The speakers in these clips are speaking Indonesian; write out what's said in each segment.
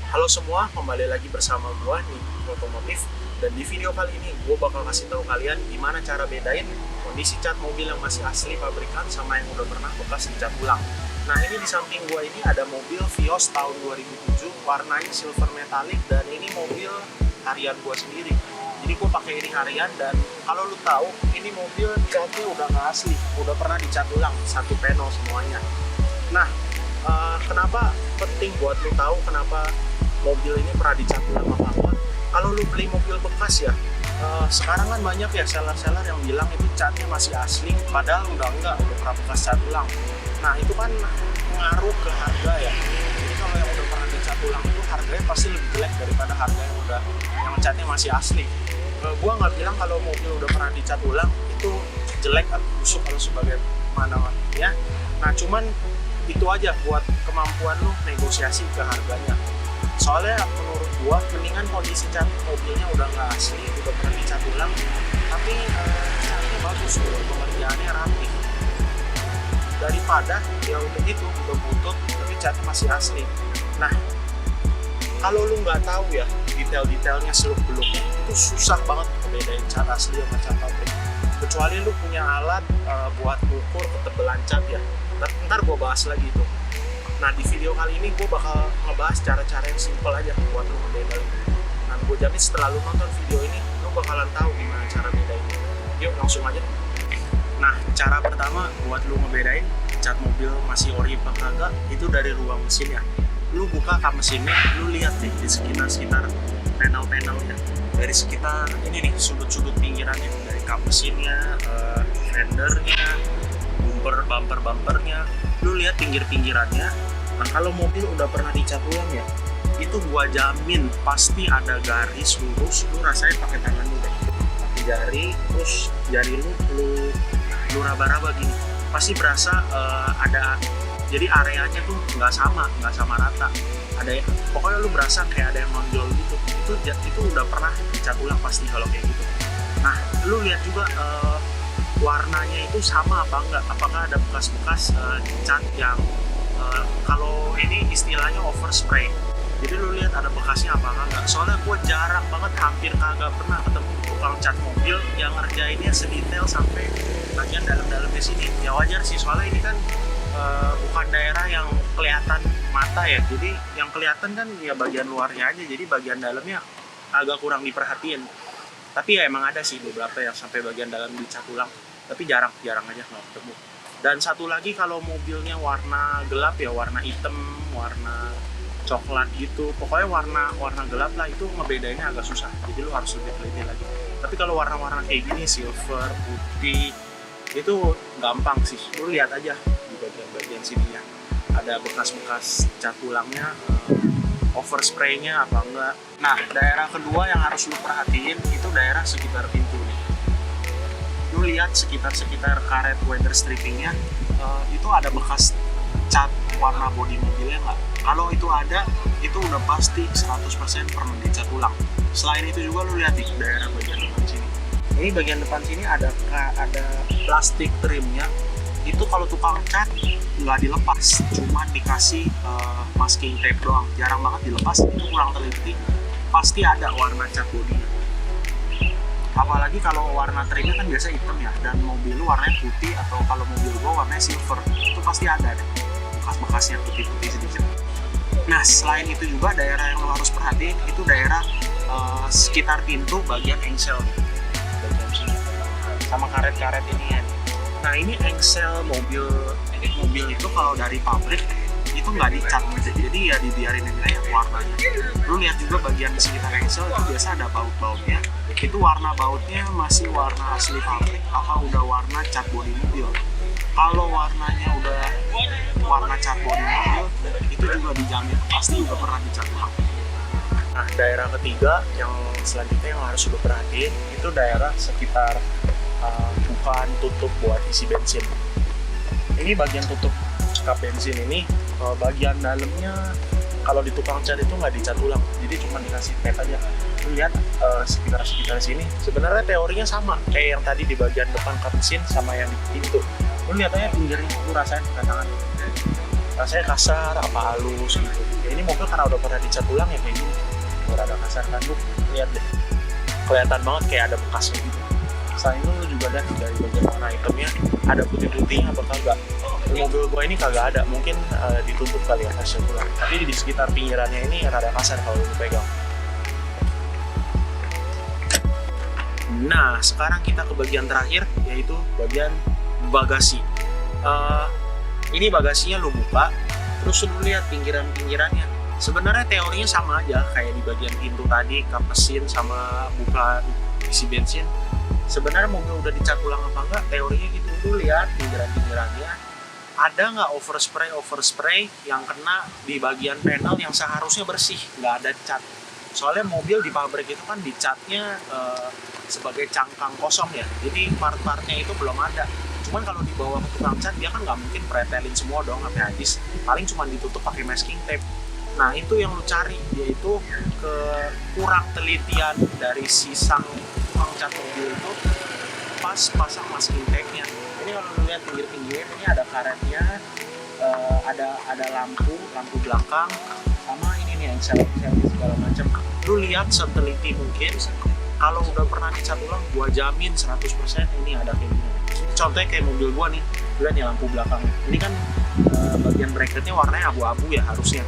Halo semua, kembali lagi bersama gua nih Otomotif. Dan di video kali ini gue bakal kasih tahu kalian gimana cara bedain kondisi cat mobil yang masih asli pabrikan sama yang udah pernah bekas dicat ulang. Nah, ini di samping gua ini ada mobil Vios tahun 2007 warnanya silver metallic, dan ini mobil harian gua sendiri. Jadi gue pakai ini harian, dan kalau lu tahu ini mobil catnya udah nggak asli, udah pernah dicat ulang satu panel semuanya. Nah, kenapa penting buat lu tahu kenapa mobil ini pernah dicat ulang apa enggak? Kalau lu beli mobil bekas ya, sekarang kan banyak ya seller-seller yang bilang itu catnya masih asli, padahal udah enggak, udah pernah bekas cat ulang. Nah, itu kan mengaruh ke harga ya. Jadi kalau yang udah pernah dicat ulang itu harganya pasti lebih jelek daripada harga yang catnya masih asli. Gua nggak bilang kalau mobil udah pernah dicat ulang itu jelek atau busuk kalau sebagaimana ya. Nah, cuman itu aja buat kemampuan lu negosiasi ke harganya. Soalnya menurut gua mendingan kondisi cat mobilnya udah nggak asli, udah pernah dicat ulang, tapi catnya bagus, pengerjaannya rapi, daripada ya udah gitu udah butut tapi catnya masih asli. Nah, kalau lu nggak tahu ya detail-detailnya seluk-beluknya, itu susah banget ngebedain cat asli sama cat pabrik. Kecuali lu punya alat buat ukur ketebalan cat ya. Ntar gue bahas lagi itu. Nah, di video kali ini gue bakal ngebahas cara-cara yang simple aja buat lu ngebedain. Nah, gue jamin setelah lu nonton video ini, lu bakalan tahu gimana cara bedain. Yuk, langsung aja. Nah, cara pertama buat lu ngebedain cat mobil masih ori apa kagak, itu dari ruang mesin ya. Lu buka kap mesinnya, lu lihat deh di sekitar panel-panelnya. Dari sekitar ini nih, sudut-sudut pinggirannya, dari kap mesinnya, fendernya, bumpernya, lu lihat pinggir-pinggirannya. Nah, kalau mobil udah pernah dicat ulang ya, itu gua jamin pasti ada garis lurus. Lu rasain pakai tangan lu deh, pakai jari, terus jari lu raba-raba gini, pasti berasa ada. Jadi areanya tuh nggak sama rata. Pokoknya lu berasa kayak ada yang nonjol gitu. Itu udah pernah dicat ulang pasti kalau kayak gitu. Nah, lu lihat juga warnanya itu sama apa enggak, apakah ada bekas-bekas cat yang kalau ini istilahnya overspray. Jadi lu lihat ada bekasnya apa enggak. Soalnya gue jarang banget, hampir kagak pernah ketemu tukang cat mobil yang ngerjainnya sedetail sampai bagian dalam-dalamnya sini. Ya wajar sih, soalnya ini kan bukan daerah yang kelihatan mata ya. Jadi yang kelihatan kan ya bagian luarnya aja, jadi bagian dalamnya agak kurang diperhatiin. Tapi ya emang ada sih beberapa yang sampai bagian dalam dicat ulang, tapi jarang aja nggak ketemu. Dan satu lagi, kalau mobilnya warna gelap ya, warna hitam, warna coklat gitu, pokoknya warna gelap lah, itu ngebedainnya agak susah, jadi lu harus lebih teliti lagi. Tapi kalau warna-warna kayak gini, silver, putih, itu gampang sih. Lu lihat aja di bagian sininya ada bekas-bekas cat ulangnya, overspraynya apa enggak. Nah, daerah kedua yang harus lu perhatiin itu daerah sekitar pintu nih. Lu lihat sekitar karet weather strippingnya, itu ada bekas cat warna bodi mobilnya nggak? Kalau itu ada, itu udah pasti 100% pernah dicat ulang. Selain itu juga lu lihat di daerah bagian depan sini. Ini bagian depan sini ada plastik trimnya. Itu kalau tukang cat nggak dilepas, cuma dikasih masking tape doang. Jarang banget dilepas, itu kurang teliti. Pasti ada warna cat bodinya. Apalagi kalau warna trimnya kan biasa hitam ya, dan mobil lu warnanya putih, atau kalau mobil gua warnanya silver, itu pasti ada deh bekas-bekasnya putih-putih sedikit. Nah, selain itu juga daerah yang lo harus perhatiin itu daerah sekitar pintu bagian engsel nih, bagian sini sama karet-karet ini ya. Nah, ini engsel mobil itu kalau dari pabrik itu nggak dicat, jadi ya dibiarin aja warnanya. Lu lihat juga bagian sekitar engsel itu biasa ada baut-bautnya. Itu warna bautnya masih warna asli pabrik apa udah warna cat bodi mobil. Kalau warnanya udah warna cat bodi mobil, itu juga dijamin pasti udah pernah dicat ulang. Nah, daerah ketiga yang selanjutnya yang harus lu perhatiin itu daerah sekitar bukan tutup buat isi bensin. Ini bagian tutup kap bensin ini, bagian dalamnya kalau di tukang cat itu nggak dicat ulang, jadi cuma dikasih tape aja. Lu lihat sekitar sini, sebenarnya teorinya sama kayak yang tadi di bagian depan kap mesin sama yang di pintu. Lu lihat aja pinggirnya, lu rasain pakai tangan. rasanya kasar apa halus gitu. Ya ini mobil karena udah pernah dicat ulang ya kayak gini, rada kasar kan. Lu lihat deh, kelihatan banget kayak ada bekasnya gitu. Selain itu lu juga lihat dari bagian warna hitamnya ada putih-putihnya apa kagak. Di mobil gua ini kagak ada, mungkin ditutup kali ya hasil ulang. Tapi di sekitar pinggirannya ini rada kasar kalau lu pegang. Nah, sekarang kita ke bagian terakhir, yaitu bagian bagasi. Ini bagasinya lu buka, terus lu lihat pinggiran-pinggirannya. Sebenarnya teorinya sama aja, kayak di bagian pintu tadi, kap mesin sama buka isi bensin. Sebenarnya mobil udah dicat ulang apa enggak, teorinya gitu. Lu lihat pinggiran-pinggirannya, ada nggak overspray yang kena di bagian panel yang seharusnya bersih, nggak ada cat. Soalnya mobil di pabrik itu kan dicatnya sebagai cangkang kosong ya, jadi part-partnya itu belum ada. Cuman kalau dibawa ke tukang cat, dia kan nggak mungkin pretelin semua dong sampai habis, paling cuma ditutup pakai masking tape. Nah itu yang lu cari, yaitu kurang telitian dari si sang tukang cat mobil itu pas pasang masking tape-nya. Ini kalau lu lihat pinggir-pinggir ini ada karetnya, ada lampu belakang, sama ini nih yang selfie segala macam. Lu lihat seteliti mungkin. Kalau udah pernah dicat ulang, gua jamin 100% ini ada kayak gini. Contohnya kayak mobil gua nih, lihat nih lampu belakang. Ini kan bagian bracketnya warnanya abu-abu ya harusnya.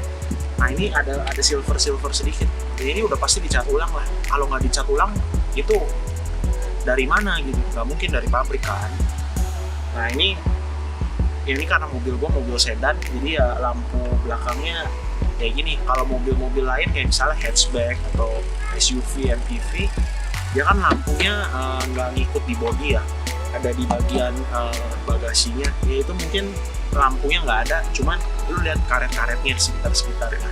Nah ini ada silver sedikit. Jadi ini udah pasti dicat ulang lah. Kalau nggak dicat ulang, itu dari mana gitu? Nggak mungkin dari pabrik kan. Nah ini karena mobil gua mobil sedan, jadi ya lampu belakangnya kayak gini. Kalau mobil-mobil lain kayak misalnya hatchback atau SUV, MPV, dia kan lampunya nggak ngikut di bodi ya, ada di bagian bagasinya. Ya itu mungkin lampunya nggak ada, cuman lu lihat karet-karetnya di sekitar-sekitarnya.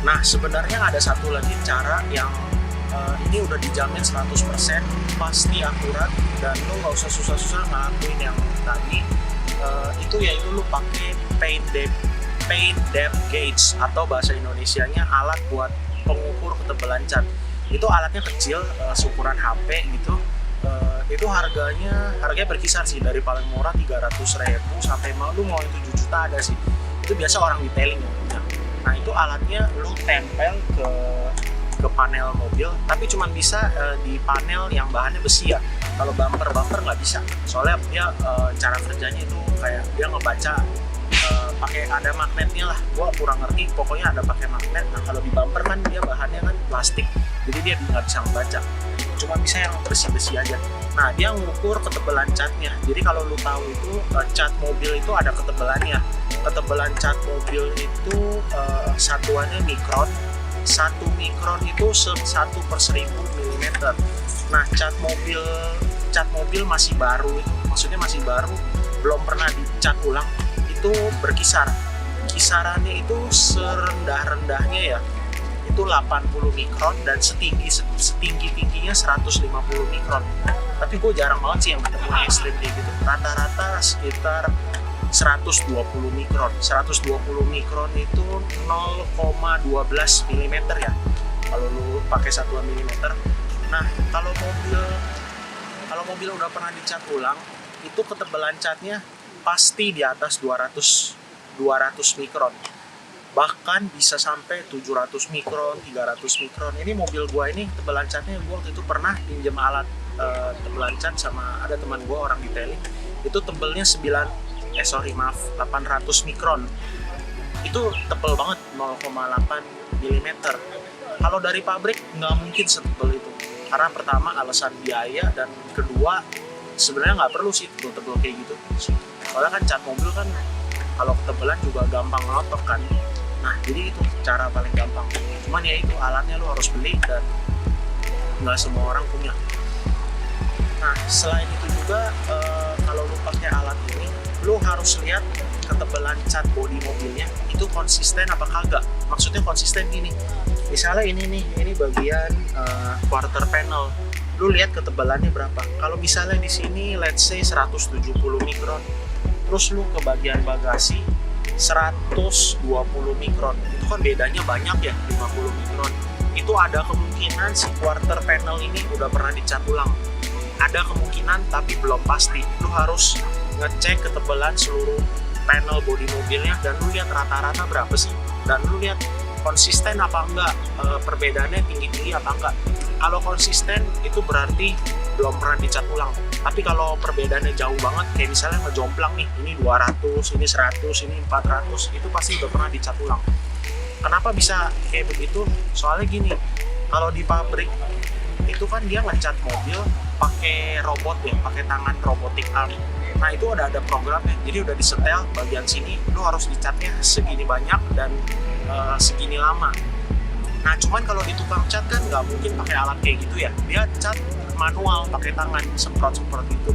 Nah sebenarnya ada satu lagi cara yang ini udah dijamin 100% pasti akurat dan lu nggak usah susah-susah ngelakuin yang tadi. Itu yaitu lu pakai paint depth gauge atau bahasa Indonesianya alat buat pengukur ketebalan cat. Itu alatnya kecil, seukuran HP gitu. Itu harganya berkisar sih dari paling murah 300.000 sampai lu mau 7 juta ada sih. Itu biasa orang detailing yang punya. Nah itu alatnya lu tempel ke panel mobil, tapi cuma bisa di panel yang bahannya besi ya. Kalau bumper nggak bisa, soalnya dia cara kerjanya itu kayak dia ngebaca pakai ada magnetnya lah. Gua kurang ngerti, pokoknya ada pakai magnet. Nah kalau di bumper kan dia bahannya kan plastik, jadi dia nggak bisa ngebaca, cuma bisa yang bersih aja. Nah dia ngukur ketebalan catnya. Jadi kalau lu tahu itu cat mobil itu ada ketebalannya. Ketebalan cat mobil itu satuannya mikron. 1 mikron itu 1/1000 mm. Nah cat mobil masih baru, maksudnya masih baru, belum pernah dicat ulang, itu berkisar, kisarannya itu serendah-rendahnya ya itu 80 mikron dan setinggi-tingginya 150 mikron. Tapi gue jarang banget sih yang ketemu ekstrim kayak gitu. Rata-rata sekitar 120 mikron. 120 mikron itu 0,12 mm ya kalau lu pakai satuan milimeter. Nah kalau mobil udah pernah dicat ulang, itu ketebalan catnya pasti di atas 200 mikron, bahkan bisa sampai 700 mikron, 300 mikron. Ini mobil gua ini tebalan catnya, gua waktu itu pernah pinjam alat tebalan cat sama ada teman gua orang detailing, itu tebelnya 800 mikron. Itu tebel banget, 0,8 mm. Kalau dari pabrik nggak mungkin setebel itu, karena pertama alasan biaya, dan kedua sebenarnya nggak perlu sih tebel kayak gitu. Soalnya kan cat mobil kan kalau ketebalan juga gampang ngotok kan. Nah jadi itu cara paling gampang. Cuman ya itu alatnya lu harus beli dan nggak semua orang punya. Nah selain itu juga kalau lu pakai alat ini, lu harus lihat ketebalan cat bodi mobilnya itu konsisten apa kagak. Maksudnya konsisten gini, misalnya ini bagian quarter panel, lu lihat ketebalannya berapa. Kalau misalnya di sini let's say 170 mikron, terus lu ke bagian bagasi 120 mikron, itu kan bedanya banyak ya, 50 mikron. Itu ada kemungkinan si quarter panel ini udah pernah dicat ulang. Ada kemungkinan tapi belum pasti. Lu harus ngecek ketebalan seluruh panel bodi mobilnya dan lu lihat rata-rata berapa sih, dan lu lihat konsisten apa enggak, perbedaannya tinggi-tinggi apa enggak. Kalau konsisten itu berarti belum pernah dicat ulang. Tapi kalau perbedaannya jauh banget, kayak misalnya ngejomplang nih, ini 200, ini 100, ini 400, itu pasti udah pernah dicat ulang. Kenapa bisa kayak begitu? Soalnya gini, kalau di pabrik itu kan dia ngecat mobil pakai robot ya, pakai tangan robotik arm. Nah itu ada programnya, jadi udah disetel bagian sini, lu harus dicatnya segini banyak dan segini lama. Nah cuman kalau di tukang cat kan nggak mungkin pakai alat kayak gitu ya, dia cat manual pakai tangan, semprot-semprot gitu.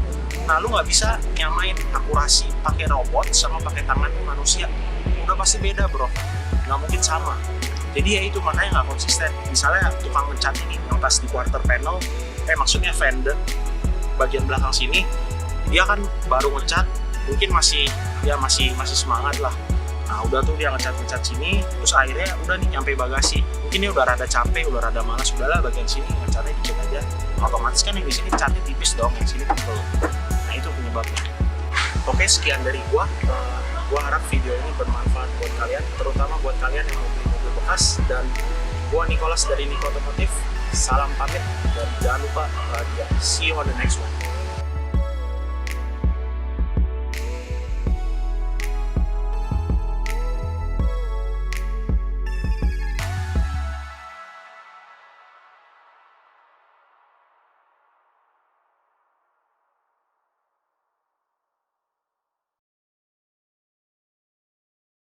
Nah lu nggak bisa nyamain akurasi pakai robot sama pakai tangan manusia, udah pasti beda bro, nggak mungkin sama. Jadi ya itu makanya nggak konsisten. Misalnya tukang ngecat ini yang pas di quarter panel, maksudnya fender bagian belakang sini, dia kan baru ngecat, mungkin masih semangat lah. Nah udah tuh dia ngecat sini, terus akhirnya udah nih nyampe bagasi, mungkin dia udah rada capek, udah rada malas, udahlah bagian sini ngecatnya dikit aja. Otomatis kan yang di sini catnya tipis dong, yang sini tebel. Nah itu penyebabnya. Oke, sekian dari gua harap video ini bermanfaat buat kalian, terutama buat kalian yang mau beli mobil bekas. Dan gua Nicholas dari Niko Otomotif, salam pamit dan jangan lupa bahagia. See you on the next one.